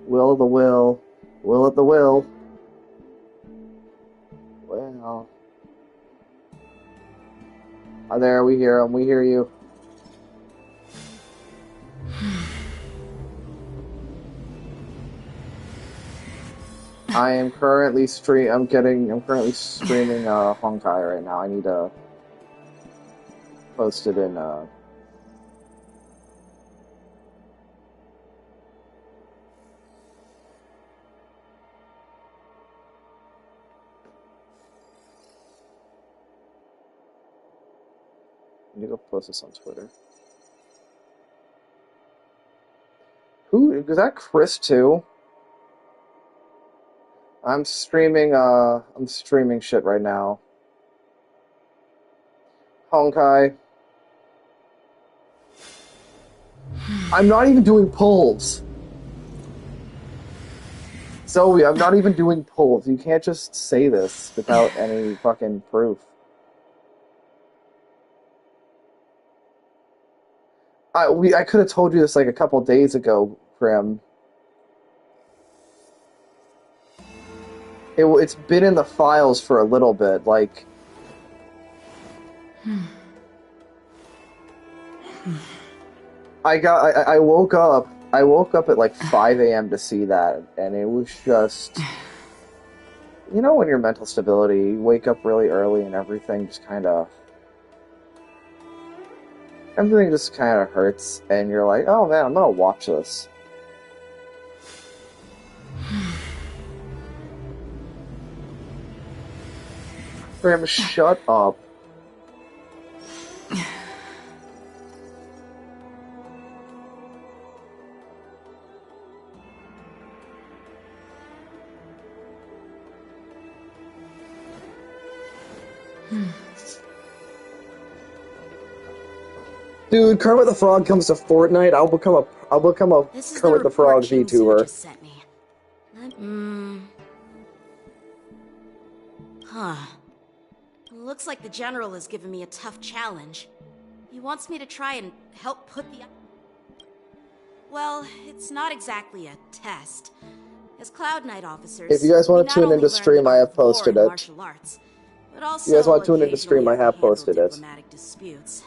Will of the will. Will of the will. Well. There, we hear him. We hear you. I am currently I'm currently streaming Honkai right now. I need to post it in I need to go post this on Twitter. Who is that? Chris too? I'm streaming shit right now. Honkai. I'm not even doing polls. Zoe, I'm not even doing polls. You can't just say this without any fucking proof. I could have told you this like a couple days ago, Grim. It's been in the files for a little bit, like... I woke up at like 5 a.m. to see that, and it was just... You know when your mental stability, you wake up really early and everything just kind of... Everything just kind of hurts, and you're like, oh man, I'm gonna watch this. Graham, shut up. Dude, Kermit the Frog comes to Fortnite. I'll become a Kermit the Frog VTuber. Huh. Looks like the General has given me a tough challenge. He wants me to try and help put the... Well, it's not exactly a test. As Cloud Knight officers, if you guys want to tune into stream, I have posted it. Arts, but also if you guys want to tune into stream, I have posted it. Disputes.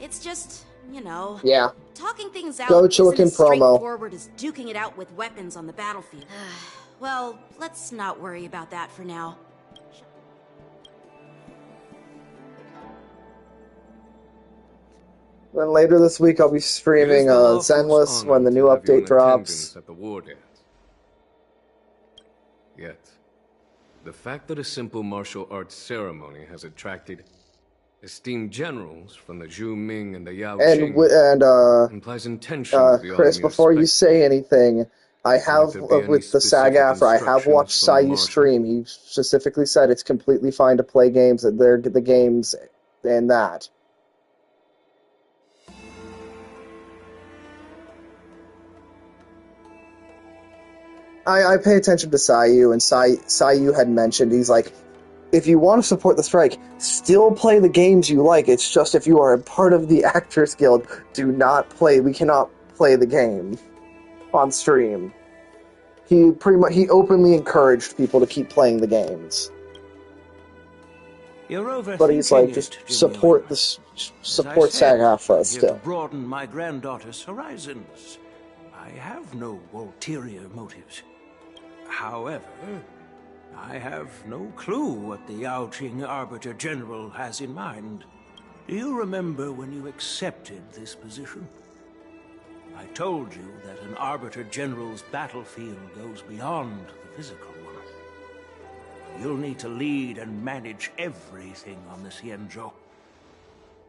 It's just, you know, yeah. Talking things out Go isn't as promo. straightforward as duking it out with weapons on the battlefield. Well, let's not worry about that for now. Then later this week, I'll be streaming Zenless when the new update drops. At the wardance. Yet, the fact that a simple martial arts ceremony has attracted esteemed generals from the Zhu Ming and the Yao Qing implies intentions beyond Chris, before you say anything, I have, with the SAG-AFTRA, I have watched Sayu stream. He specifically said it's completely fine to play games, that they're the games and that. I pay attention to Sayu, and Sayu had mentioned, he's like, if you want to support the strike, still play the games you like. It's just if you are a part of the Actors Guild, do not play. We cannot play the game on stream. He openly encouraged people to keep playing the games. But he's like, just support SAG-AFTRA still. To broaden my granddaughter's horizons. I have no ulterior motives. However, I have no clue what the Yao Qing Arbiter General has in mind. Do you remember when you accepted this position? I told you that an Arbiter General's battlefield goes beyond the physical one. You'll need to lead and manage everything on the Xianzhou.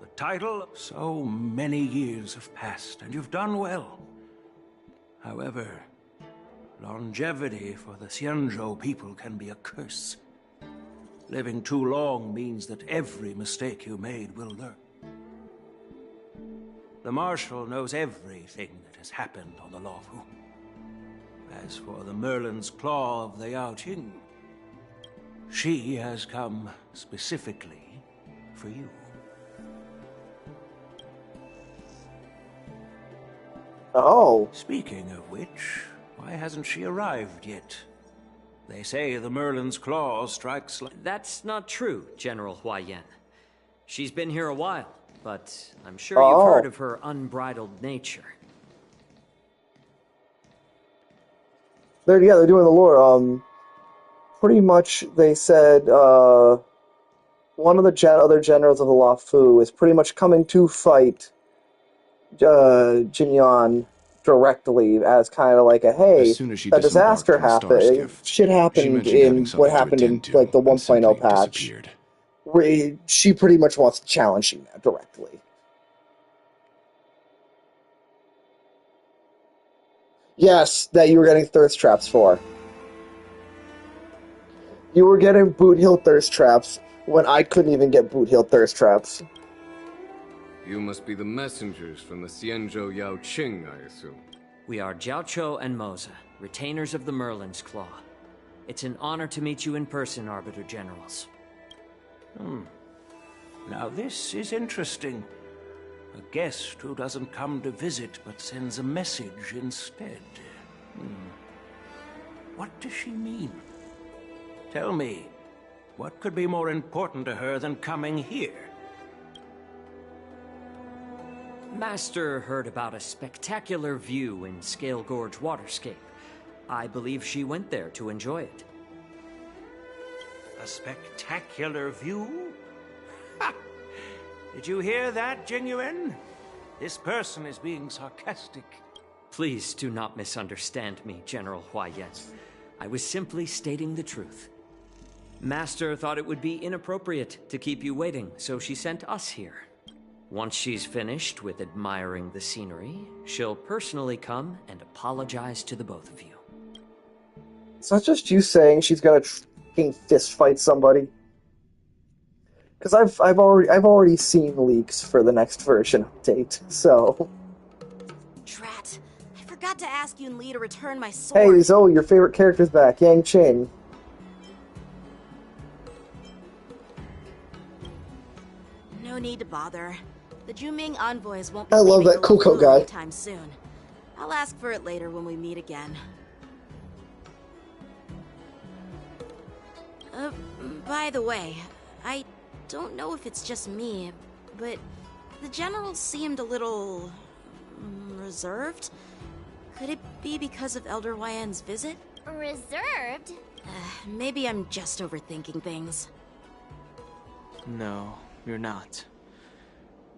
The title, so many years have passed, and you've done well. However, longevity for the Xianzhou people can be a curse. Living too long means that every mistake you made will learn. The Marshal knows everything that has happened on the Luofu. As for the Merlin's Claw of the Yao Qing, she has come specifically for you. Oh. Speaking of which, Why hasn't she arrived yet? They say the Merlin's claw strikes like... That's not true, General Huaiyan. She's been here a while, but I'm sure you've heard of her unbridled nature. They're doing the lore. Pretty much, they said one of the other generals of the Luofu is pretty much coming to fight Jin Yuan directly as kind of like a, hey, a disaster happened. Shit happened in what happened in like the 1.0 patch. She pretty much wants to challenge you directly. Yes, that you were getting thirst traps for. You were getting Boot Hill thirst traps when I couldn't even get Boot Hill thirst traps. You must be the messengers from the Xianzhou Yao Qing, I assume. We are Jiaoqiu and Moza, retainers of the Merlin's Claw. It's an honor to meet you in person, Arbiter Generals. Now this is interesting. A guest who doesn't come to visit but sends a message instead. What does she mean? Tell me, what could be more important to her than coming here? Master heard about a spectacular view in Scale Gorge Waterscape. I believe she went there to enjoy it. A spectacular view? Ha! Did you hear that, Jing Yuan? This person is being sarcastic. Please do not misunderstand me, General Huaiyan. I was simply stating the truth. Master thought it would be inappropriate to keep you waiting, so she sent us here. Once she's finished with admiring the scenery, she'll personally come and apologize to the both of you. It's not just you saying she's gonna fucking fist fight somebody. Because I've already seen leaks for the next version update, so. Drat! I forgot to ask Yun Li to return my sword. Hey Zoe, your favorite character's back, Yang Qing. No need to bother. The Zhuming envoys won't be I love that Coco guy anytime soon. I'll ask for it later when we meet again. By the way, I don't know if it's just me, but the general seemed a little reserved. Could it be because of Elder Huaiyan's visit? Reserved? Maybe I'm just overthinking things. No, you're not.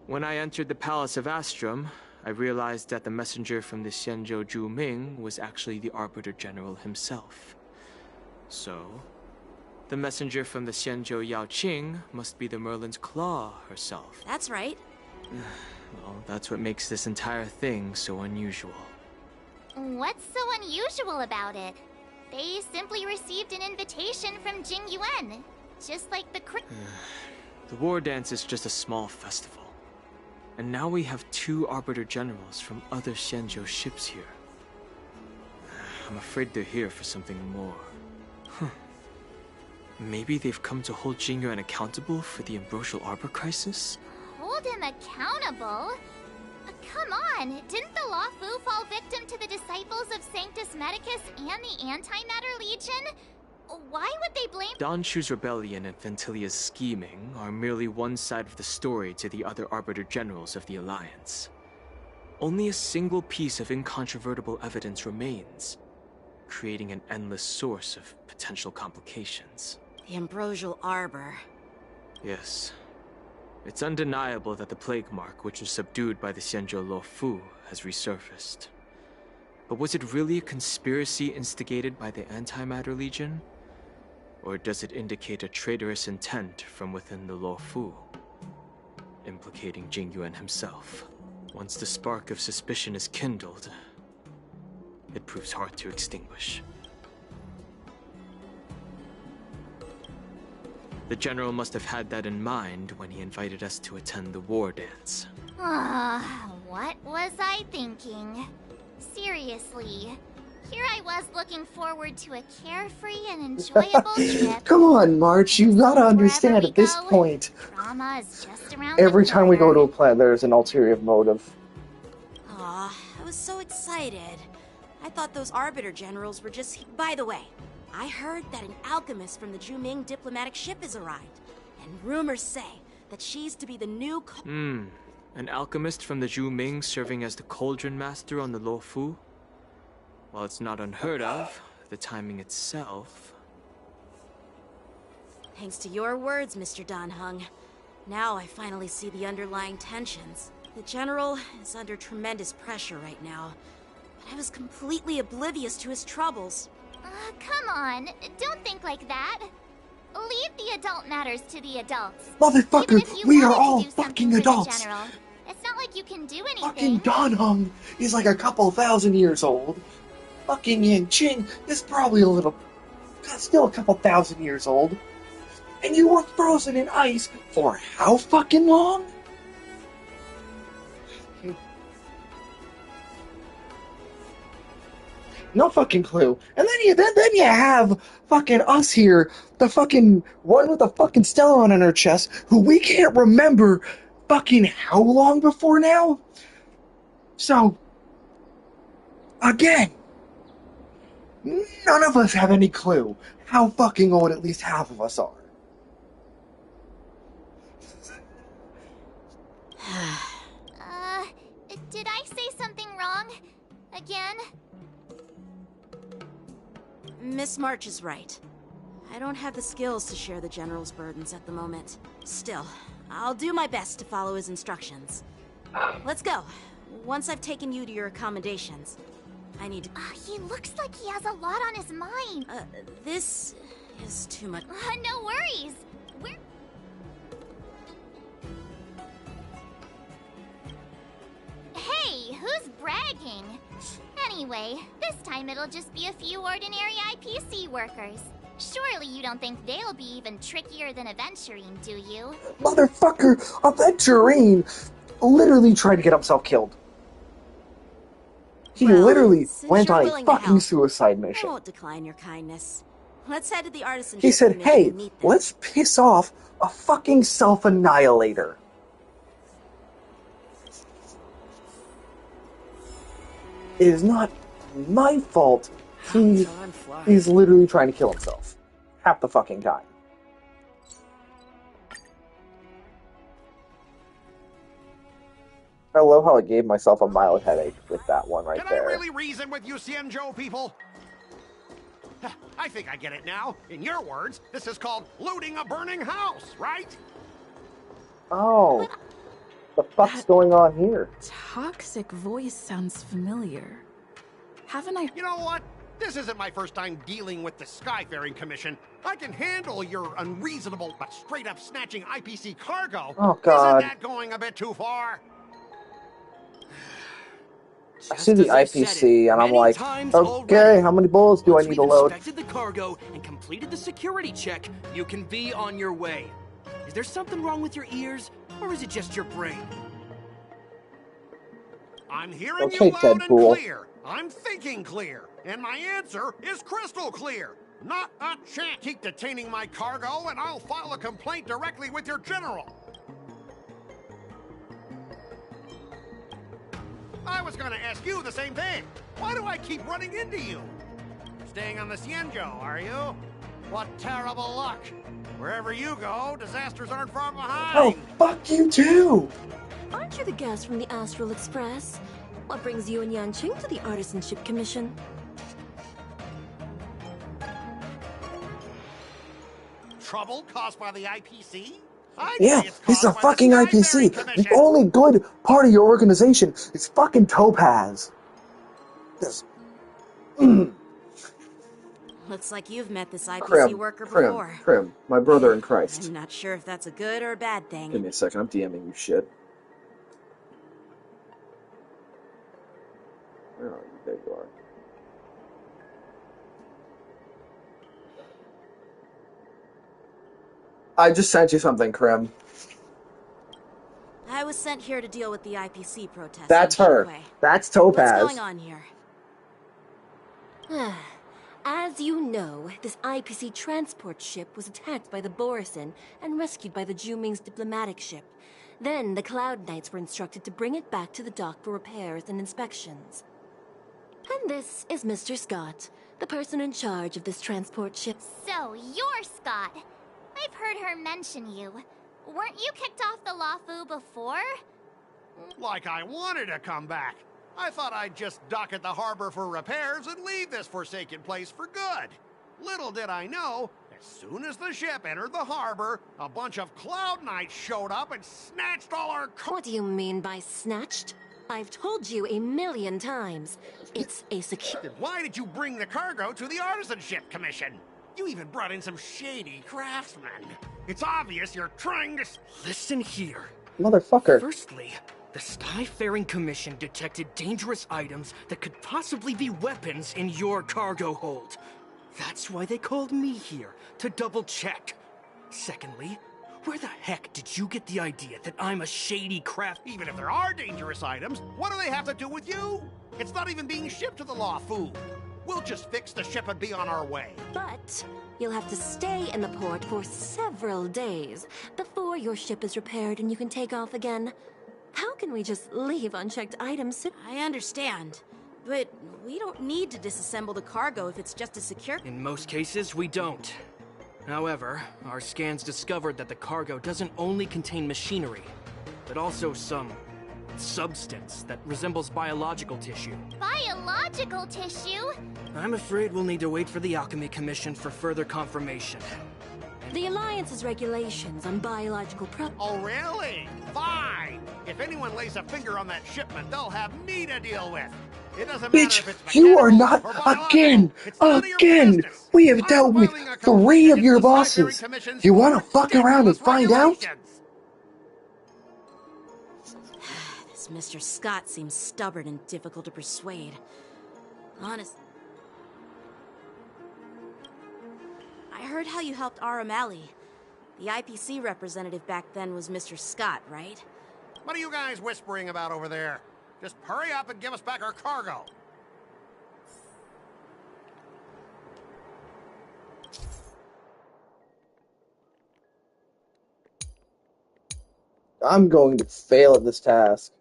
When I entered the Palace of Astrum, I realized that the messenger from the Xianzhou Zhuming was actually the Arbiter General himself. So, the messenger from the Xianzhou Yao Qing must be the Merlin's Claw herself. That's right. Well, that's what makes this entire thing so unusual. What's so unusual about it? They simply received an invitation from Jing Yuan, just like the The war dance is just a small festival. And now we have 2 Arbiter Generals from other Xianzhou ships here. I'm afraid they're here for something more. Maybe they've come to hold Jing Yuan accountable for the Ambrosial Arbor crisis? Hold him accountable? Come on, didn't the Luofu fall victim to the disciples of Sanctus Medicus and the Antimatter Legion? Why would they blame— Don Shu's rebellion and Ventilia's scheming are merely one side of the story to the other Arbiter Generals of the Alliance. Only a single piece of incontrovertible evidence remains, creating an endless source of potential complications. The Ambrosial Arbor. Yes. It's undeniable that the plague mark, which was subdued by the Xianzhou Luofu, has resurfaced. But was it really a conspiracy instigated by the Antimatter Legion? Or does it indicate a traitorous intent from within the Luofu, implicating Jing Yuan himself? Once the spark of suspicion is kindled, it proves hard to extinguish. The General must have had that in mind when he invited us to attend the war dance. What was I thinking? Seriously, here I was looking forward to a carefree and enjoyable trip. Come on, March, you gotta understand at this point. Drama is just around Every the time we go corner. to a planet, there's an ulterior motive. Aw, I was so excited. I thought those Arbiter Generals were just... By the way, I heard that an alchemist from the Zhuming diplomatic ship has arrived. And rumors say that she's to be the new... An alchemist from the Zhuming serving as the cauldron master on the Luofu? While it's not unheard of, the timing itself... Thanks to your words, Mr. Dan Heng. Now I finally see the underlying tensions. The General is under tremendous pressure right now. But I was completely oblivious to his troubles. Come on. Don't think like that. Leave the adult matters to the adults. Motherfucker, we are all fucking adults. General, it's not like you can do anything. Fucking Dan Heng is like a couple thousand years old. Fucking Yan Qing is probably still a couple thousand years old. And you were frozen in ice for how fucking long? No fucking clue. And then you have fucking us here, the fucking one with the fucking Stellar on her chest, who we can't remember fucking how long before now? So, again, none of us have any clue how fucking old at least half of us are. Did I say something wrong? Again? Miss March is right. I don't have the skills to share the General's burdens at the moment. Still, I'll do my best to follow his instructions. Let's go. Once I've taken you to your accommodations, I need to... He looks like he has a lot on his mind. This is too much... No worries. Hey, who's bragging? Anyway, this time it'll just be a few ordinary IPC workers. Surely you don't think they'll be even trickier than Aventurine, do you? Motherfucker, Aventurine literally tried to get himself killed. He literally went on a fucking suicide mission. I won't decline your kindness. Let's head to the artisan. He said, hey, let's piss off a fucking self-annihilator. It is not my fault. He's literally trying to kill himself. Half the fucking time. I love how I gave myself a mild headache with that one right there. Can I really reason with you Xianzhou people? I think I get it now. In your words, this is called looting a burning house, right? Oh. The fuck's going on here? Toxic voice sounds familiar. Haven't I... You know what? This isn't my first time dealing with the Skyfaring Commission. I can handle your unreasonable but straight-up snatching IPC cargo. Oh, God. Isn't that going a bit too far? I see the IPC and I'm like, okay, how many bullets do I need to load? Once we've inspected the cargo and completed the security check, you can be on your way. Is there something wrong with your ears, or is it just your brain? I'm hearing you loud and clear. I'm thinking clear. And my answer is crystal clear. Not a chance. Keep detaining my cargo and I'll file a complaint directly with your general. I was gonna ask you the same thing. Why do I keep running into you? Staying on the Xianzhou, are you? What terrible luck. Wherever you go, disasters aren't far behind. Oh, fuck you too! Aren't you the guest from the Astral Express? What brings you and Yanqing to the Artisanship Commission? Trouble caused by the IPC? Yeah, it's a fucking IPC. The only good part of your organization is fucking Topaz. This. Looks like you've met this IPC worker before. Krim, my brother in Christ. I'm not sure if that's a good or a bad thing. Give me a second, I'm DMing you shit. Where are you? There you are. I just sent you something, Krim. I was sent here to deal with the IPC protest. That's her. That's Topaz. What's going on here? As you know, this IPC transport ship was attacked by the Borisin and rescued by the Zhuming's diplomatic ship. Then the Cloud Knights were instructed to bring it back to the dock for repairs and inspections. this is Mr. Scott, the person in charge of this transport ship. So, you're Scott. I've heard her mention you. Weren't you kicked off the Lawfu before? Like I wanted to come back. I thought I'd just dock at the harbor for repairs and leave this forsaken place for good. Little did I know, as soon as the ship entered the harbor, a bunch of Cloud Knights showed up and snatched all our What do you mean by snatched? I've told you 1,000,000 times. It's a secure... Why did you bring the cargo to the Artisanship Commission? You even brought in some shady craftsmen. It's obvious you're trying to... Listen here. Motherfucker. Firstly, the Skyfaring Commission detected dangerous items that could possibly be weapons in your cargo hold. That's why they called me here, to double check. Secondly, where the heck did you get the idea that I'm a shady craft? Even if there are dangerous items, what do they have to do with you? It's not even being shipped to the Lawfu. We'll just fix the ship and be on our way. But you'll have to stay in the port for several days before your ship is repaired and you can take off again. How can we just leave unchecked items? I understand, but we don't need to disassemble the cargo if it's just a secure... In most cases, we don't. However, our scans discovered that the cargo doesn't only contain machinery, but also some substance that resembles biological tissue. Biological tissue? I'm afraid we'll need to wait for the Alchemy Commission for further confirmation. The Alliance's regulations on biological Oh, really? Fine! If anyone lays a finger on that shipment, they'll have me to deal with. It doesn't matter if it's Bitch, you are not... Again! We have dealt with 3 of your bosses! You wanna fuck around and find out? This Mr. Scott seems stubborn and difficult to persuade. Honest. I heard how you helped Aramali. The IPC representative back then was Mr. Scott, right? What are you guys whispering about over there? Just hurry up and give us back our cargo. I'm going to fail at this task.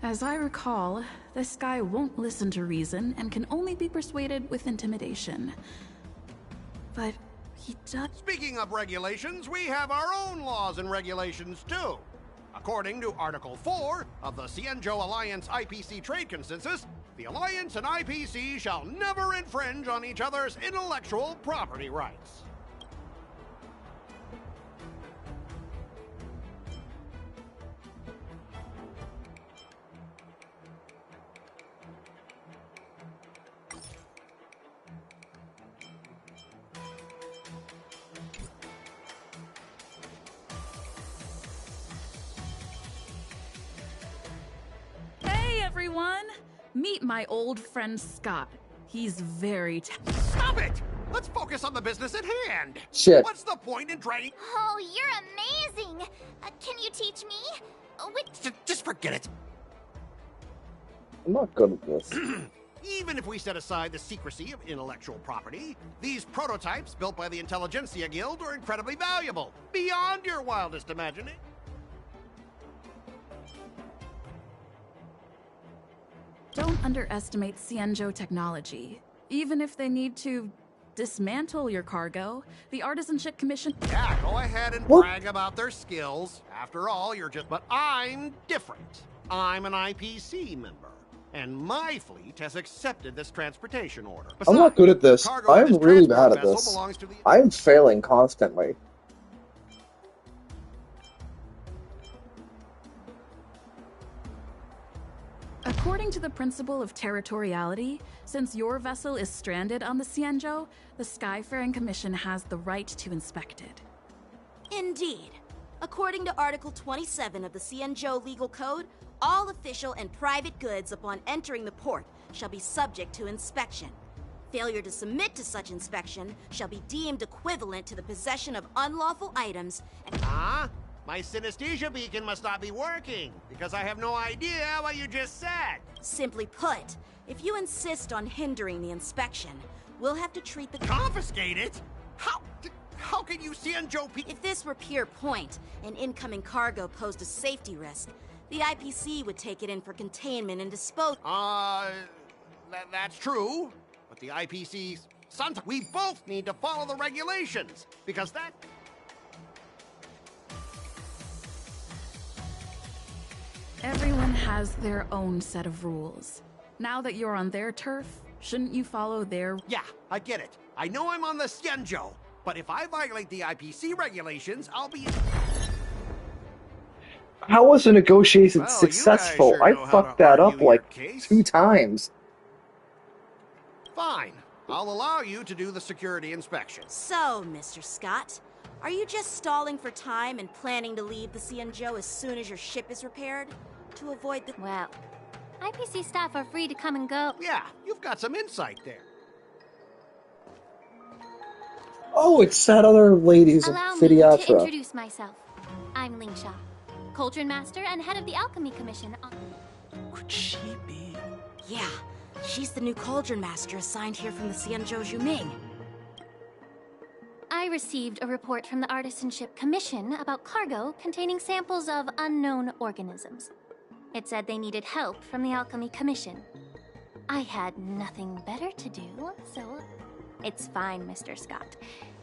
As I recall, this guy won't listen to reason and can only be persuaded with intimidation. But he does... Speaking of regulations, we have our own laws and regulations too. According to Article 4 of the Xianzhou Alliance IPC Trade Consensus, the Alliance and IPC shall never infringe on each other's intellectual property rights. Everyone, meet my old friend Scott. He's very Stop it! Let's focus on the business at hand. Shit. What's the point in dragging... Oh, you're amazing. Can you teach me? Just forget it. I'm not good at this. Even if we set aside the secrecy of intellectual property, these prototypes built by the Intelligentsia Guild are incredibly valuable, beyond your wildest imagination. Don't underestimate Xianzhou technology. Even if they need to dismantle your cargo, the Artisanship Commission... Yeah, go ahead and brag about their skills. After all, you're just... But I'm different. I'm an IPC member, and my fleet has accepted this transportation order. Besides, I'm not good at this. I'm really bad at vessel this. belongs to the... I'm failing constantly. According to the principle of territoriality, since your vessel is stranded on the Xianzhou, the Skyfaring Commission has the right to inspect it. Indeed. According to Article 27 of the Xianzhou Legal Code, all official and private goods upon entering the port shall be subject to inspection. Failure to submit to such inspection shall be deemed equivalent to the possession of unlawful items and... My synesthesia beacon must not be working, because I have no idea what you just said. Simply put, if you insist on hindering the inspection, we'll have to treat the... Confiscate it? How can you Xianzhou people... If this were pure point, and incoming cargo posed a safety risk, The IPC would take it in for containment and dispose. That's true. But the IPC's... we both need to follow the regulations, because that... Everyone has their own set of rules. Now that you're on their turf, shouldn't you follow their... Yeah, I get it. I know I'm on the Xianzhou, but if I violate the IPC regulations, I'll be... How was the negotiation successful? Sure I fucked that up like 2 times. Fine. I'll allow you to do the security inspection. So, Mr. Scott, are you just stalling for time and planning to leave the Xianzhou as soon as your ship is repaired? To avoid the... Well, IPC staff are free to come and go. Yeah, you've got some insight there. Oh, it's that other lady's Allow me Phidiatra. to introduce myself. I'm Ling Sha, Cauldron Master and head of the Alchemy Commission. Could she be? Yeah, she's the new Cauldron Master assigned here from the Xianzhou Zhuming. I received a report from the Artisanship Commission about cargo containing samples of unknown organisms. It said they needed help from the Alchemy Commission. I had nothing better to do, so it's fine, Mr. Scott.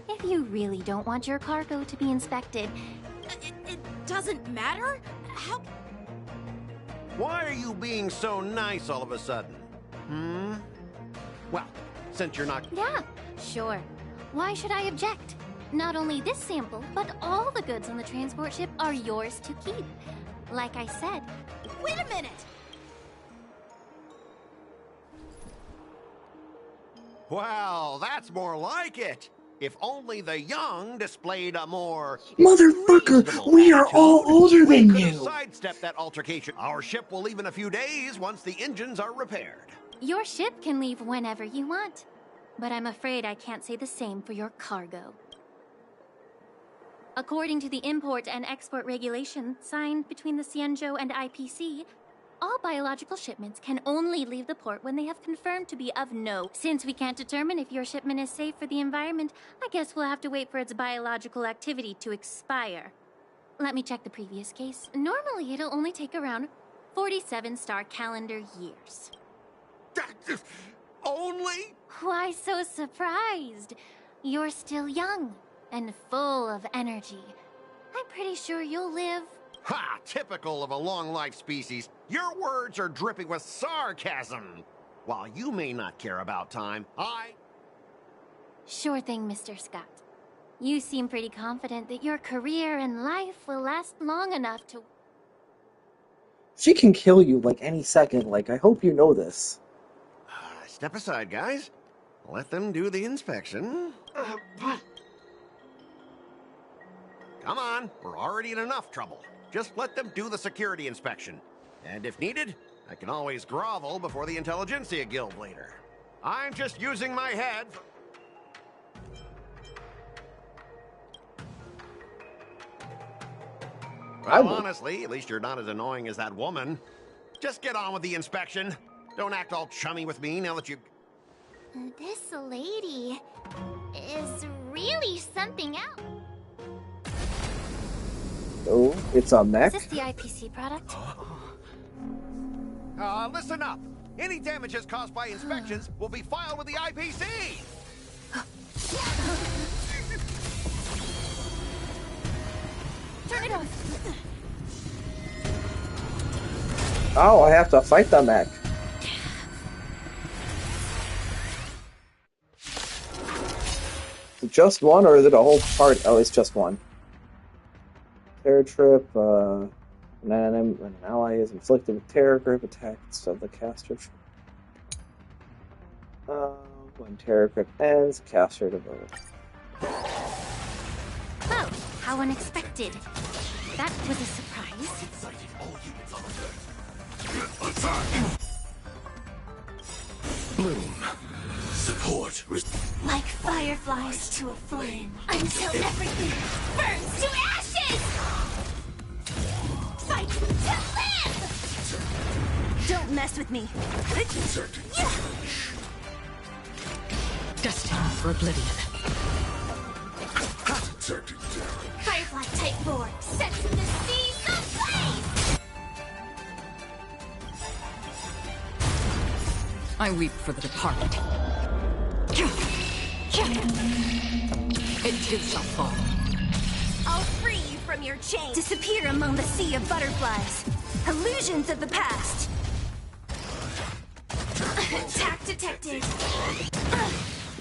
If you really don't want your cargo to be inspected... It doesn't matter? How... Why are you being so nice all of a sudden? Well, since you're not... Yeah, sure. Why should I object? Not only this sample, but all the goods on the transport ship are yours to keep. Like I said... Wait a minute! Well, that's more like it. If only the young displayed a more... Motherfucker, we are all older than We could you! sidestep that altercation. Our ship will leave in a few days once the engines are repaired. Your ship can leave whenever you want. But I'm afraid I can't say the same for your cargo. According to the import and export regulations signed between the Xianzhou and IPC, all biological shipments can only leave the port when they have confirmed to be of no. Since we can't determine if your shipment is safe for the environment, I guess we'll have to wait for its biological activity to expire. Let me check the previous case. Normally, it'll only take around 47 star calendar years. Only? Why so surprised? You're still young and full of energy. I'm pretty sure you'll live... Ha! Typical of a long-life species. Your words are dripping with sarcasm. While you may not care about time, Sure thing, Mr. Scott. You seem pretty confident that your career and life will last long enough to... She can kill you like any second, like, I hope you know this. Step aside, guys. Let them do the inspection. Come on, we're already in enough trouble. Just let them do the security inspection. And if needed, I can always grovel before the Intelligentsia Guild later. I'm just using my head for... Well, honestly, at least you're not as annoying as that woman. Just get on with the inspection. Don't act all chummy with me now that you... This lady is really something else. Oh, it's a mech? Is this the IPC product? Listen up. Any damages caused by inspections will be filed with the IPC. Turn it off. Oh, I have to fight the mech. Is it just one, or is it a whole part? Oh, it's just one. Terror trip, an ally is inflicted with terror grip attacks of the caster. When terror grip ends, caster devoted. Oh, how unexpected. That was a surprise. Bloom. Support. Like fireflies to a flame, until everything burns to ashes! Fight to live! Don't mess with me. Destined for oblivion. Firefly Type 4, set to the seas of flame! I weep for the departed. It too shall fall. I'll free you from your chains. Disappear among the sea of butterflies. Illusions of the past. Attack detected.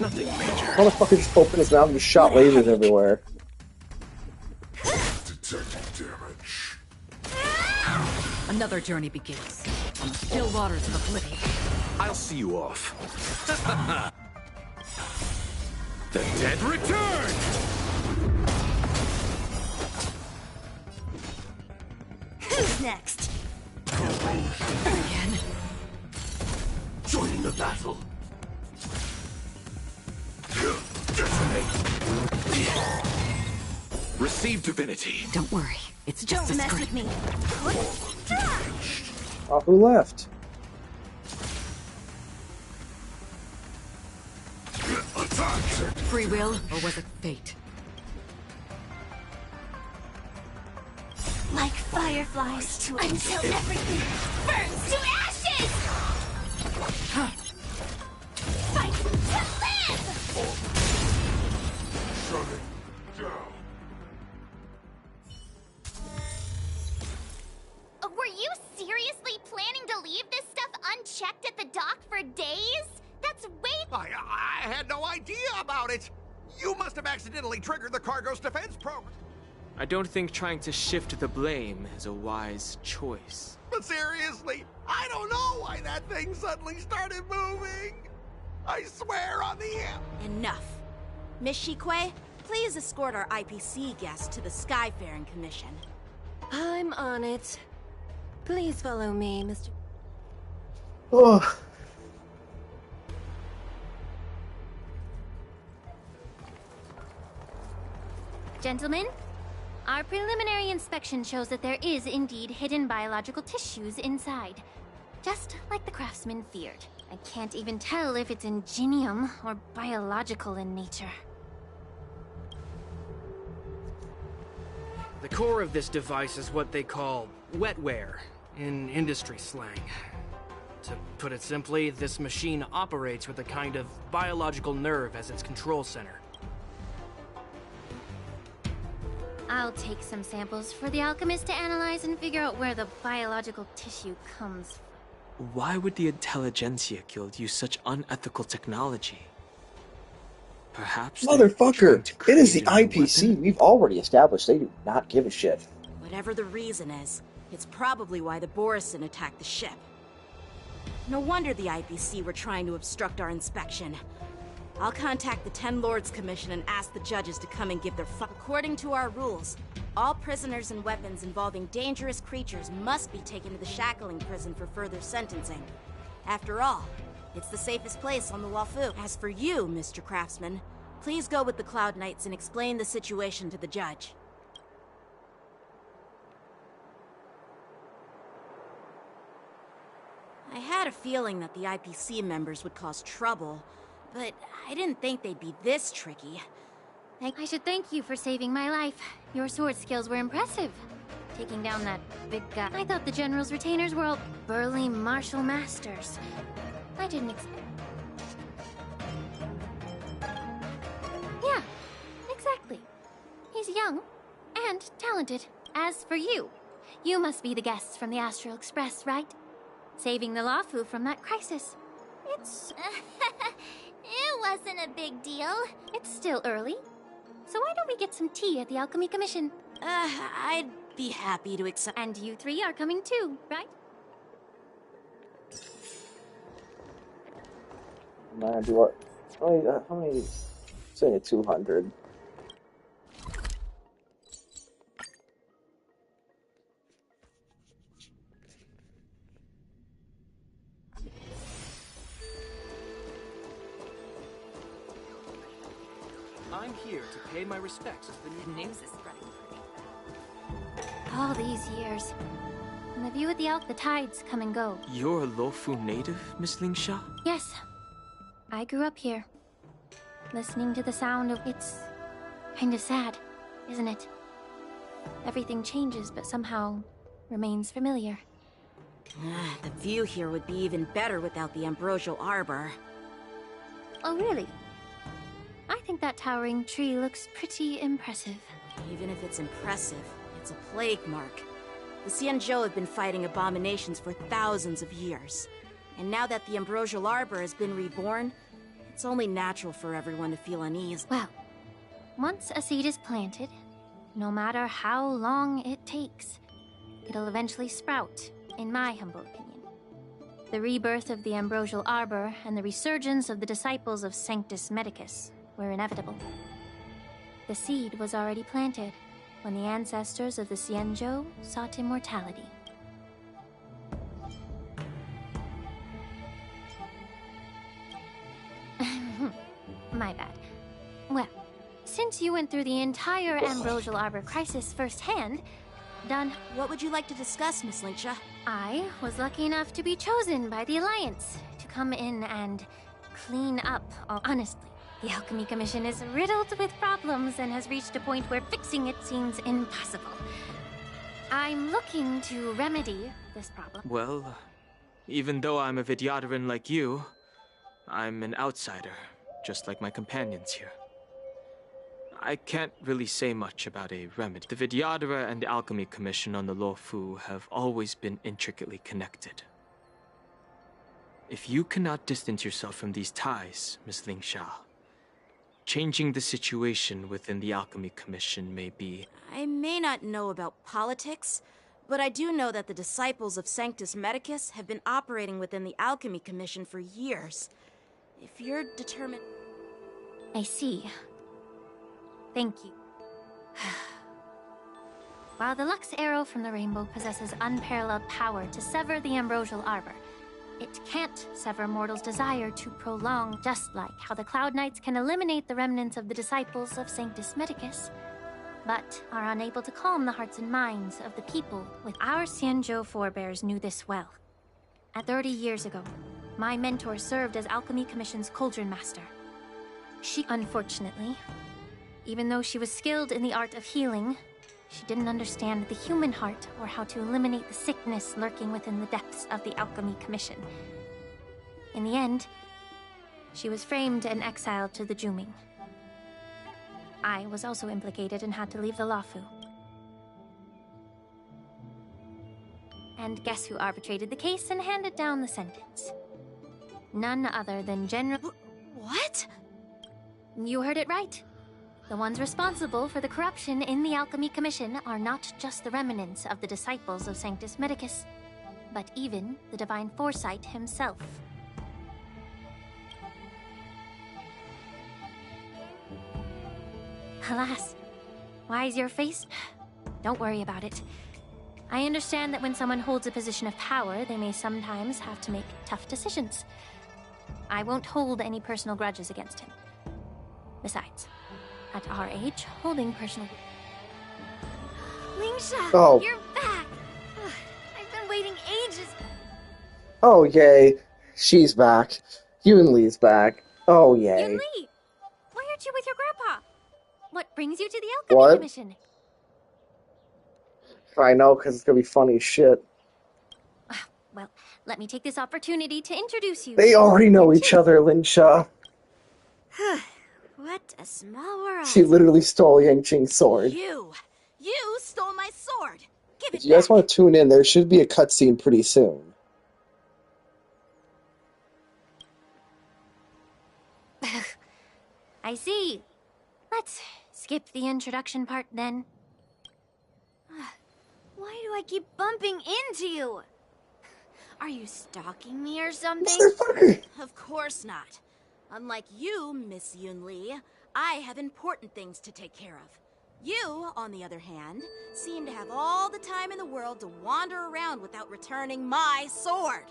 Nothing major. Motherfucker just opened his mouth and just shot lasers everywhere. Detecting damage. Another journey begins on the still waters of oblivion. I'll see you off. The dead return! Who's next? Again? Joining the battle. Detonate. Receive divinity. Don't worry, it's just Don't a mess scrape. with me. Oh, who left? Attack! Free will, or was it fate? Like fireflies to until everything burns to ashes! Fight to live! Shutting down. Were you seriously planning to leave this stuff unchecked at the dock for days? That's way... I had no idea about it. You must have accidentally triggered the cargo's defense program. I don't think trying to shift the blame is a wise choice. But seriously, I don't know why that thing suddenly started moving. I swear on the air. Enough. Miss Shikwe, please escort our IPC guest to the Skyfaring Commission. I'm on it. Please follow me, Mr. Oh. Gentlemen, our preliminary inspection shows that there is indeed hidden biological tissues inside. Just like the craftsman feared. I can't even tell if it's ingenium or biological in nature. The core of this device is what they call wetware in industry slang. To put it simply, this machine operates with a kind of biological nerve as its control center. I'll take some samples for the alchemist to analyze and figure out where the biological tissue comes from. Why would the Intelligentsia Guild use such unethical technology? Perhaps Motherfucker, it is the IPC. We've already established they do not give a shit. Whatever the reason is, it's probably why the Borisin attacked the ship. No wonder the IPC were trying to obstruct our inspection. I'll contact the Ten Lords Commission and ask the judges to come and give their According to our rules, all prisoners and weapons involving dangerous creatures must be taken to the shackling prison for further sentencing. After all, it's the safest place on the Wafu. As for you, Mr. Craftsman, please go with the Cloud Knights and explain the situation to the judge. I had a feeling that the IPC members would cause trouble, but I didn't think they'd be this tricky. I should thank you for saving my life. Your sword skills were impressive. Taking down that big guy. I thought the General's retainers were all burly martial masters. I didn't expect... Yeah, exactly. He's young and talented. As for you, you must be the guests from the Astral Express, right? Saving the Lafu from that crisis. It's... It wasn't a big deal. It's still early. So why don't we get some tea at the Alchemy Commission? I'd be happy to accept... And you three are coming too, right? Man, do what? How many? Say 200. I'm here to pay my respects to the new news is spreading. All these years. And the view at the tides come and go. You're a Lofu native, Miss Lingsha? Yes. I grew up here. Listening to the sound of... It's kind of sad, isn't it? Everything changes, but somehow remains familiar. The view here would be even better without the ambrosial arbor. Oh, really? I think that towering tree looks pretty impressive. Even if it's impressive, it's a plague mark. The Xianzhou have been fighting abominations for thousands of years. And now that the ambrosial arbor has been reborn, it's only natural for everyone to feel uneasy. Well, once a seed is planted, no matter how long it takes, it'll eventually sprout, in my humble opinion. The rebirth of the ambrosial arbor and the resurgence of the disciples of Sanctus Medicus were inevitable. The seed was already planted when the ancestors of the Xianzhou sought immortality. My bad. Well, since you went through the entire ambrosial arbor crisis firsthand, what would you like to discuss, Miss Linksha? I was lucky enough to be chosen by the Alliance to come in and clean up. Honestly, the Alchemy Commission is riddled with problems and has reached a point where fixing it seems impossible. I'm looking to remedy this problem. Well, even though I'm a Vidyadharan like you, I'm an outsider, just like my companions here. I can't really say much about a remedy. The Vidyadhara and the Alchemy Commission on the Luofu have always been intricately connected. If you cannot distance yourself from these ties, Miss Linksha, changing the situation within the Alchemy Commission may be... I may not know about politics, but I do know that the disciples of Sanctus Medicus have been operating within the Alchemy Commission for years. If you're determined... I see. Thank you. While the Lux Arrow from the Rainbow possesses unparalleled power to sever the ambrosial arbor, it can't sever mortals' desire to prolong, just like how the Cloud Knights can eliminate the remnants of the disciples of Sanctus Medicus, but are unable to calm the hearts and minds of the people. With our Xianzhou forebears knew this well. 30 years ago, my mentor served as Alchemy Commission's Cauldron Master. She, unfortunately, even though she was skilled in the art of healing, she didn't understand the human heart or how to eliminate the sickness lurking within the depths of the Alchemy Commission. In the end, she was framed and exiled to the Juming. I was also implicated and had to leave the Luofu. And guess who arbitrated the case and handed down the sentence? None other than General... What? You heard it right. The ones responsible for the corruption in the Alchemy Commission are not just the remnants of the disciples of Sanctus Medicus, but even the Divine Foresight himself. Alas, why is your face? Don't worry about it. I understand that when someone holds a position of power, they may sometimes have to make tough decisions. I won't hold any personal grudges against him. Besides, at our age, holding personal... Linksha, you're back! I've been waiting ages. Oh, yay. She's back. Yunli's back. Oh, yay. Yunli! Why aren't you with your grandpa? What brings you to the Alchemy Commission? I know, because it's going to be funny as shit. Well, let me take this opportunity to introduce you. They already know each other, Linksha. What a small world. She literally stole Yangqing's sword. You stole my sword. Give it If you guys back. want to tune in, there should be a cutscene pretty soon. I see. Let's skip the introduction part then. Why do I keep bumping into you? Are you stalking me or something? Of course not. Unlike you, Miss Yunli, I have important things to take care of. You, on the other hand, seem to have all the time in the world to wander around without returning my sword.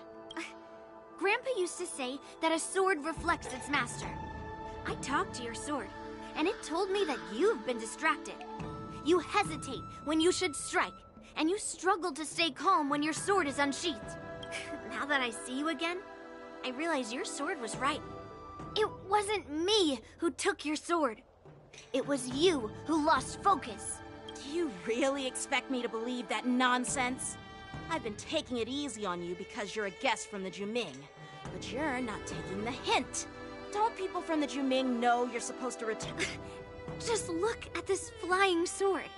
Grandpa used to say that a sword reflects its master. I talked to your sword, and it told me that you've been distracted. You hesitate when you should strike, and you struggle to stay calm when your sword is unsheathed. Now that I see you again, I realize your sword was right. It wasn't me who took your sword. It was you who lost focus. Do you really expect me to believe that nonsense? I've been taking it easy on you because you're a guest from the Juming. But you're not taking the hint. Don't people from the Juming know you're supposed to return? Just look at this flying sword.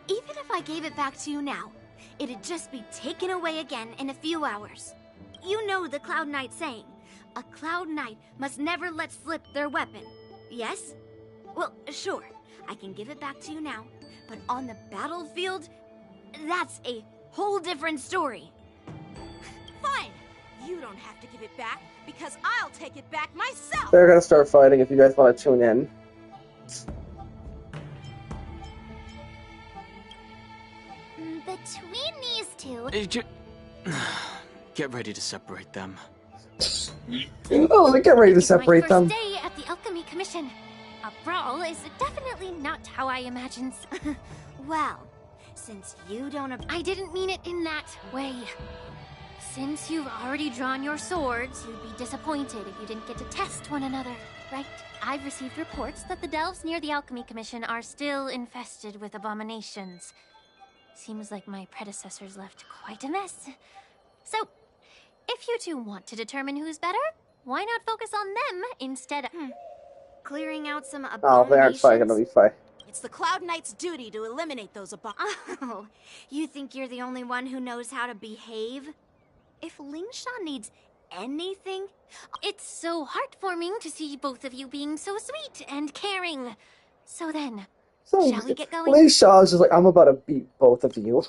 Even if I gave it back to you now, it'd just be taken away again in a few hours. You know the Cloud Knight saying, a Cloud Knight must never let slip their weapon. Yes? Well, sure, I can give it back to you now, but on the battlefield, that's a whole different story. Fine! You don't have to give it back, because I'll take it back myself! They're gonna start fighting if you guys want to tune in. Between these two... Get ready to separate them. Oh, they get ready to separate them. My first day at the Alchemy Commission. A brawl is definitely not how I imagined. Well, since you don't... I didn't mean it in that way. Since you've already drawn your swords, you'd be disappointed if you didn't get to test one another, right? I've received reports that the delves near the Alchemy Commission are still infested with abominations. Seems like my predecessors left quite a mess. So, if you two want to determine who's better, why not focus on them instead of... clearing out some abominations? Oh, they aren't fighting, gonna be fighting. It's the Cloud Knight's duty to eliminate those Oh, you think you're the only one who knows how to behave? If Lingsha needs anything... It's so heartwarming to see both of you being so sweet and caring. So then, shall we get going? Lingsha is just like, I'm about to beat both of you.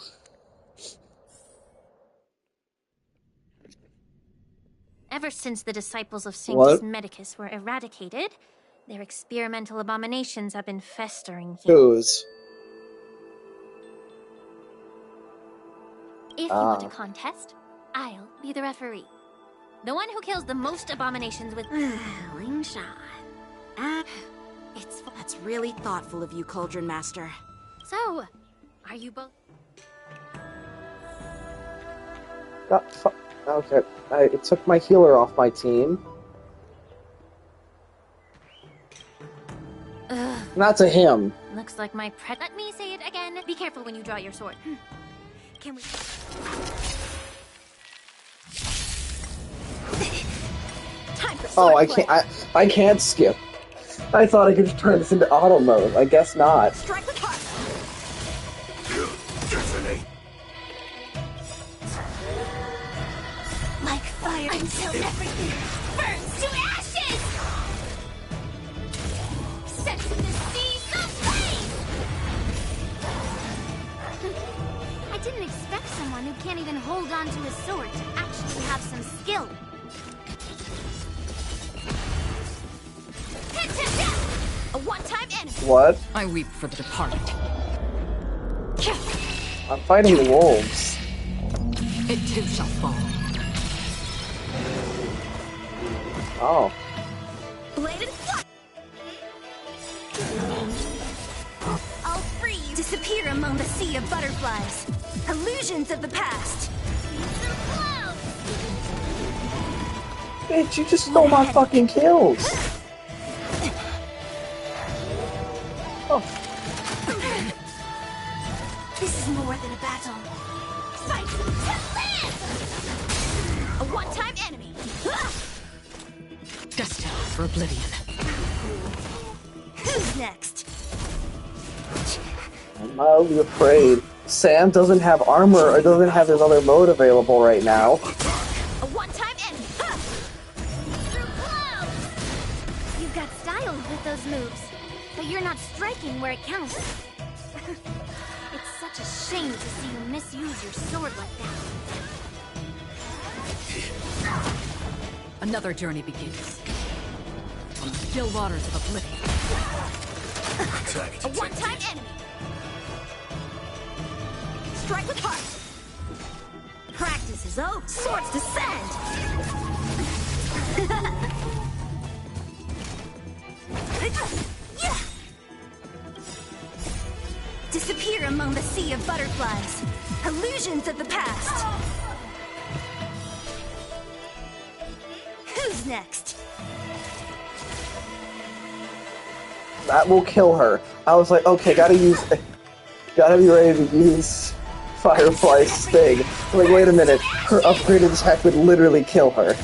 Ever since the disciples of Sanctus Medicus were eradicated, their experimental abominations have been festering here. Whose? If you want a contest, I'll be the referee. The one who kills the most abominations with... Lingsha. That's really thoughtful of you, Cauldron Master. So, are you both... Okay, it took my healer off my team. Not to him. Looks like my Let me say it again. Be careful when you draw your sword. Can we... Time for Oh, sword I can't skip. I thought I could just turn this into auto mode. I guess not. Strike with heart. Detonate. Like fire until everything burns to ashes! Setting the seas aflame! I didn't expect someone who can't even hold on to his sword to actually have some skill. A one-time enemy. What? I weep for the departed. I'm fighting the wolves. It too shall fall. Oh. Blade and fly. I'll freeze. Disappear among the sea of butterflies. Illusions of the past. Bitch, you just stole my fucking kills. Oh. This is more than a battle. Fight to live! A one-time enemy. Destined for oblivion. Who's next? I'm mildly afraid. Sam doesn't have armor or doesn't have his other mode available right now. A one-time enemy. Through clouds! You've got style with those moves, but you're not striking where it counts. It's such a shame to see you misuse your sword like that. Another journey begins. On the still waters of oblivion. A one-time enemy. Strike with heart. Practice is over. Swords descend. Disappear among the sea of butterflies. Illusions of the past. Who's next? That will kill her. I was like, okay, gotta be ready to use Firefly's thing. Like, wait a minute, her upgraded attack would literally kill her.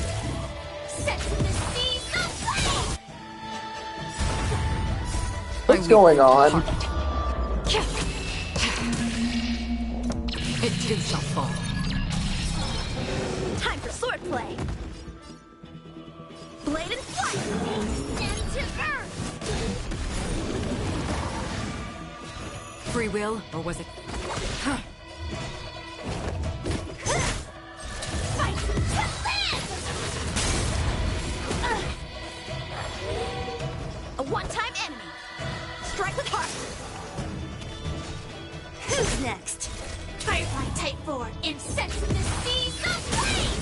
What's going on? It too shall fall. Time for swordplay. Blade and flight. Stand to earth. Free will, or was it? Huh. Fight to live. A one-time enemy. Strike with heart. Who's next? Firefly Type 4, incensed in the seas of flame!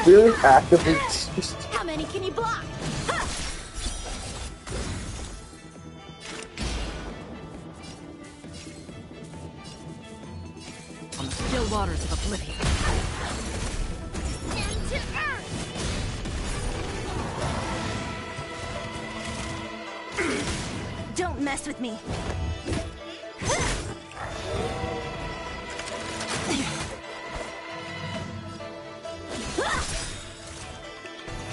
Really actively. How many can you block? On the still waters of oblivion. Stand to earth! Don't mess with me.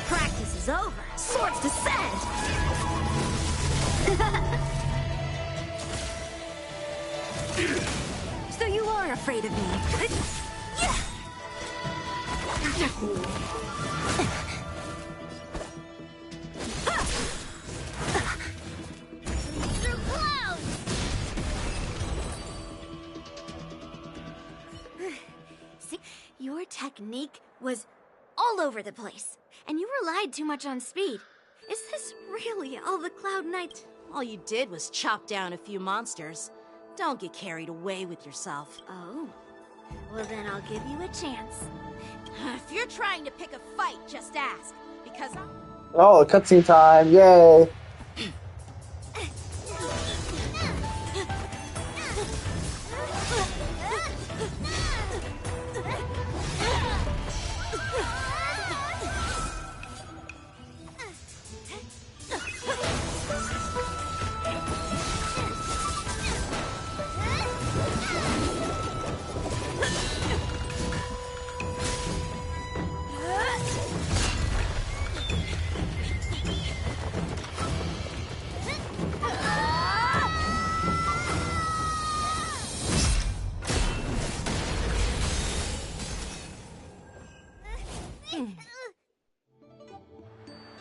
Practice is over. Swords descend. So you are afraid of me. Through clouds. See, your technique was all over the place, and you relied too much on speed. Is this really all the Cloud Knight? All you did was chop down a few monsters. Don't get carried away with yourself. Oh, well then I'll give you a chance. If you're trying to pick a fight, just ask. Because I... Oh, cutscene time! Yay!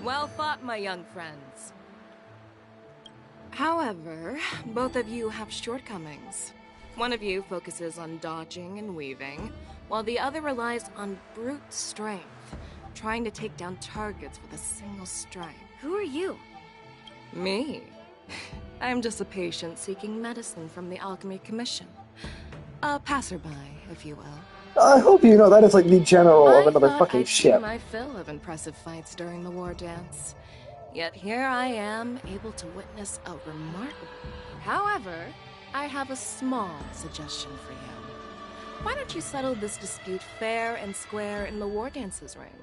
Well fought, my young friends. However, both of you have shortcomings. One of you focuses on dodging and weaving, while the other relies on brute strength, trying to take down targets with a single strike. Who are you? Me? I'm just a patient seeking medicine from the Alchemy Commission. A passerby, if you will. I hope you know that is like the general of another fucking I'd ship. seen my fill of impressive fights during the war dance. Yet here I am, able to witness a remarkable... However, I have a small suggestion for you. Why don't you settle this dispute fair and square in the war dance's ring?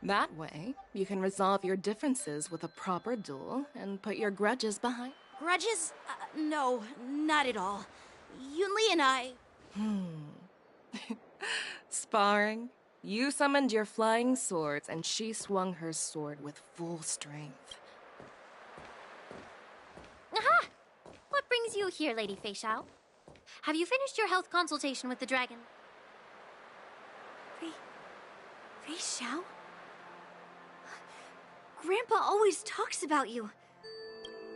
That way, you can resolve your differences with a proper duel and put your grudges behind... Grudges? No, not at all. Yunli and I... Sparring? You summoned your flying swords, and she swung her sword with full strength. Aha! What brings you here, Lady Fei Xiao? Have you finished your health consultation with the dragon? Fei Xiao? Grandpa always talks about you.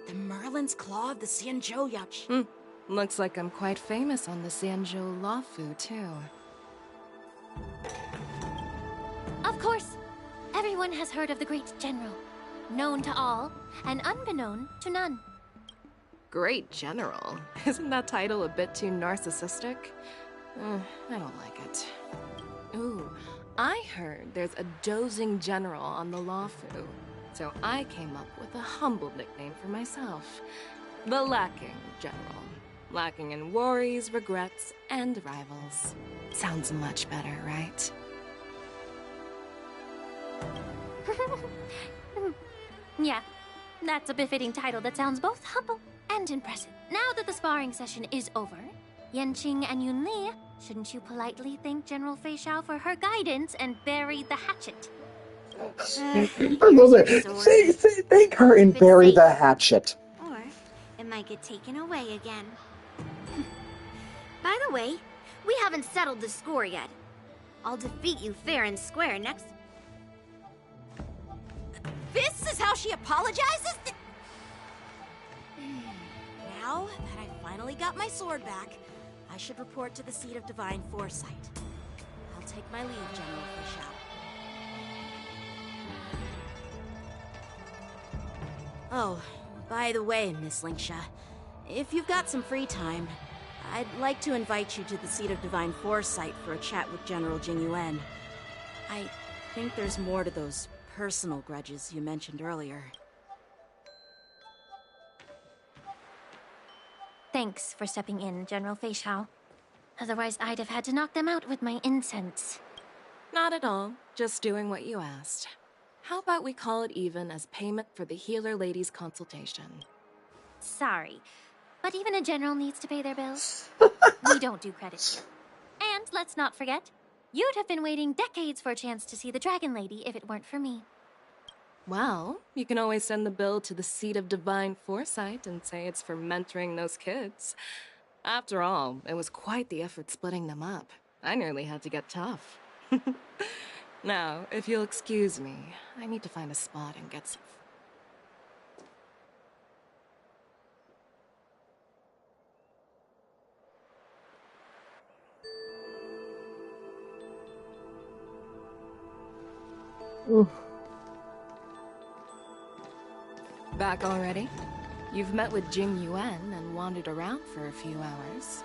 The Merlin's Claw of the Xianzhou Yaoqi. Looks like I'm quite famous on the Xianzhou Luofu, too. Of course. Everyone has heard of the great general. Known to all, and unbeknown to none. Great general? Isn't that title a bit too narcissistic? I don't like it. Ooh, I heard there's a dozing general on the Luofu, so I came up with a humble nickname for myself. The Lacking General. Lacking in worries, regrets, and rivals. Sounds much better, right? Yeah, that's a befitting title that sounds both humble and and impressive. Now that the sparring session is over, Yanqing and Yunli, shouldn't you politely thank General Fei Xiao for her guidance and bury the hatchet? Thank her and bury the hatchet. Or it might get taken away again. By the way, we haven't settled the score yet. I'll defeat you fair and square next... This is how she apologizes? Now that I finally got my sword back, I should report to the seat of divine foresight. I'll take my leave, General Fei Xiao. Oh, by the way, Miss Linksha, if you've got some free time, I'd like to invite you to the seat of divine foresight for a chat with General Jingyuan. I think there's more to those personal grudges you mentioned earlier. Thanks for stepping in, General Fei Xiao. Otherwise, I'd have had to knock them out with my incense. Not at all. Just doing what you asked. How about we call it even as payment for the healer lady's consultation? Sorry, but even a general needs to pay their bills. We don't do credit here. And let's not forget, you'd have been waiting decades for a chance to see the Dragon Lady if it weren't for me. Well, you can always send the bill to the seat of divine foresight and say it's for mentoring those kids. After all, it was quite the effort splitting them up. I nearly had to get tough. Now, if you'll excuse me, I need to find a spot and get some... Oof. Back already? You've met with Jing Yuan and wandered around for a few hours.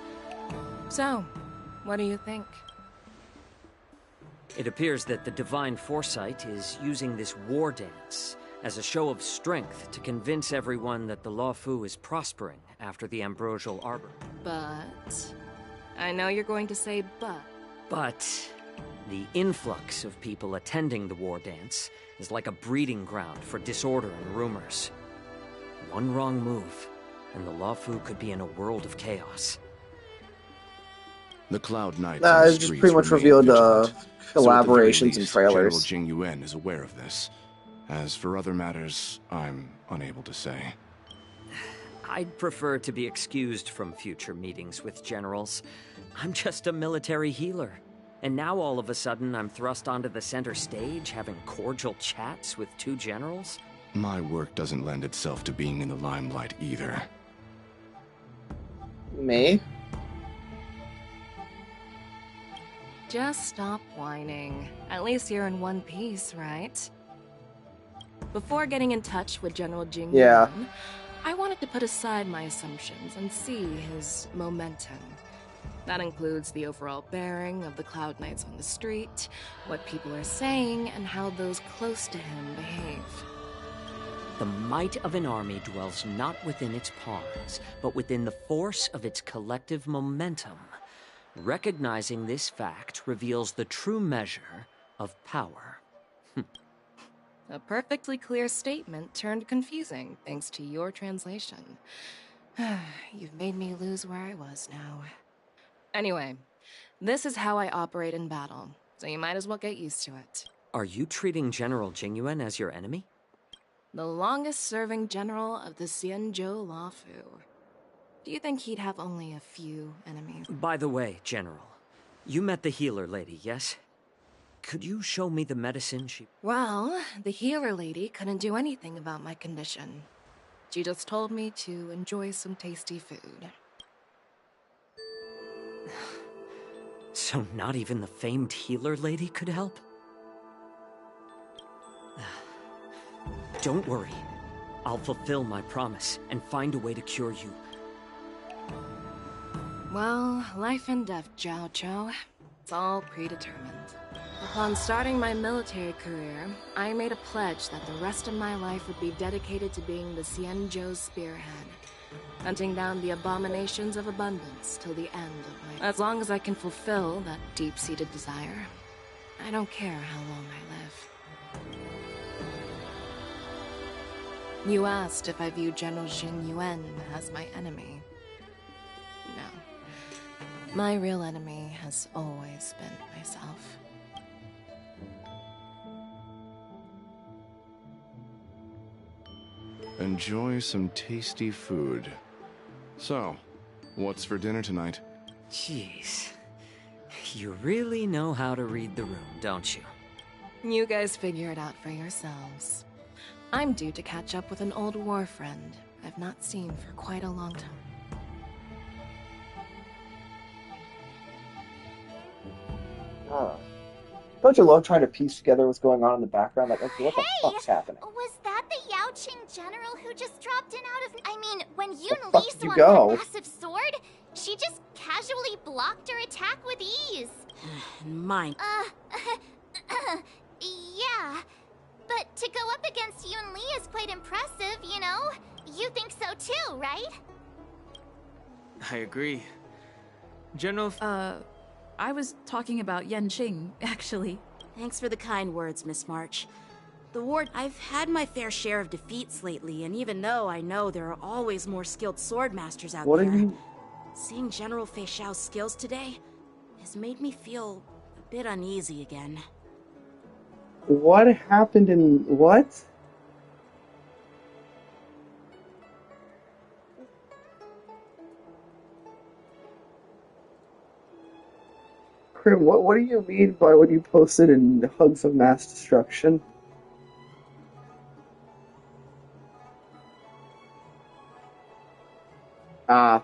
So, what do you think? It appears that the Divine Foresight is using this war dance as a show of strength to convince everyone that the Luofu is prospering after the Ambrosial Arbor. But... I know you're going to say but. But... the influx of people attending the war dance is like a breeding ground for disorder and rumors. One wrong move, and the Luofu could be in a world of chaos. The Cloud Knights it's just pretty much revealed collaborations and trailers. General Jingyuan is aware of this. As for other matters, I'm unable to say. I'd prefer to be excused from future meetings with generals. I'm just a military healer. And now all of a sudden I'm thrust onto the center stage having cordial chats with two generals? My work doesn't lend itself to being in the limelight either. Me? Just stop whining. At least you're in one piece, right? Before getting in touch with General Jing Yuan, I wanted to put aside my assumptions and see his momentum. That includes the overall bearing of the Cloud Knights on the street, what people are saying, and how those close to him behave. The might of an army dwells not within its pawns, but within the force of its collective momentum. Recognizing this fact reveals the true measure of power. A perfectly clear statement turned confusing thanks to your translation. You've made me lose where I was now. Anyway, this is how I operate in battle, so you might as well get used to it. Are you treating General Jingyuan as your enemy? The longest-serving general of the Xianzhou Luofu. Do you think he'd have only a few enemies? By the way, General, you met the healer lady, yes? Could you show me the medicine she... Well, the healer lady couldn't do anything about my condition. She just told me to enjoy some tasty food. So not even the famed healer lady could help? Don't worry. I'll fulfill my promise and find a way to cure you. Well, life and death, Zhao Chou. It's all predetermined. Upon starting my military career, I made a pledge that the rest of my life would be dedicated to being the Xianzhou's spearhead, hunting down the abominations of abundance till the end of my... As long as I can fulfill that deep-seated desire, I don't care how long I live. You asked if I view General Jing Yuan as my enemy. No. My real enemy has always been myself. Enjoy some tasty food. So, what's for dinner tonight? Jeez. You really know how to read the room, don't you? You guys figure it out for yourselves. I'm due to catch up with an old war friend I've not seen for quite a long time. Don't you love trying to piece together what's going on in the background? Like, okay, what the fuck's happening? Was that the Yao Qing general who just dropped in out of... I mean, when Yun fuck Li did you swung go? that massive sword, she just casually blocked her attack with ease. Mine. Yeah. But to go up against Yun Li is quite impressive, you know? You think so too, right? I agree. General... I was talking about Yanqing, actually. Thanks for the kind words, Miss March. The ward... I've had my fair share of defeats lately, and even though I know there are always more skilled sword masters out there, seeing General Fei Xiao's skills today has made me feel a bit uneasy again. What happened in... what? Krim, what do you mean by what you posted in Hugs of Mass Destruction? Ah.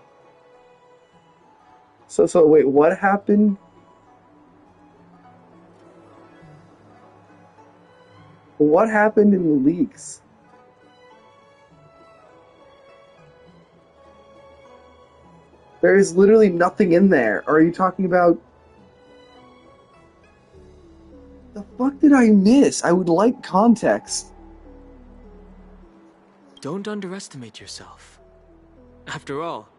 So wait, what happened? What happened in the leaks? There is literally nothing in there. Are you talking about... the fuck did I miss? I would like context. Don't underestimate yourself. After all,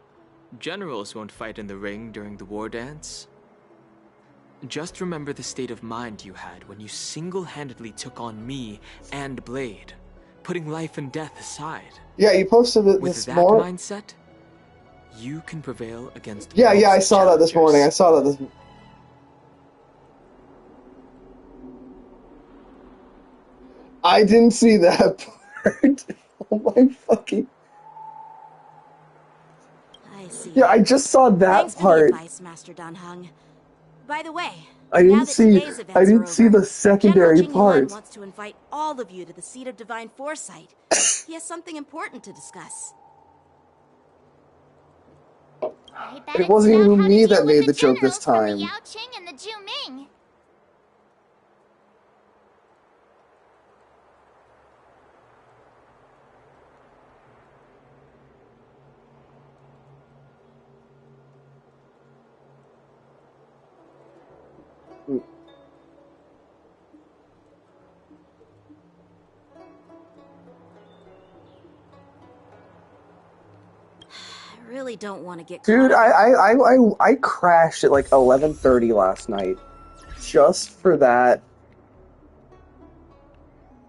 generals won't fight in the ring during the war dance. Just remember the state of mind you had when you single-handedly took on me and Blade, putting life and death aside. Yeah, you posted it With this morning. With that mindset, you can prevail against... Yeah, I saw that this morning. I saw that this... I didn't see that part. Oh my fucking... I see. Yeah, I just saw that Thanks part. for the advice, Master Dan Heng. By the way, I didn't see the secondary General Jing Yuan part. wants to invite all of you to the seat of divine foresight. He has something important to discuss. It wasn't even me that made the joke this time. Yao Qing and the Ju Ming. I really don't want to get Dude, caught up. I crashed at like 11:30 last night, just for that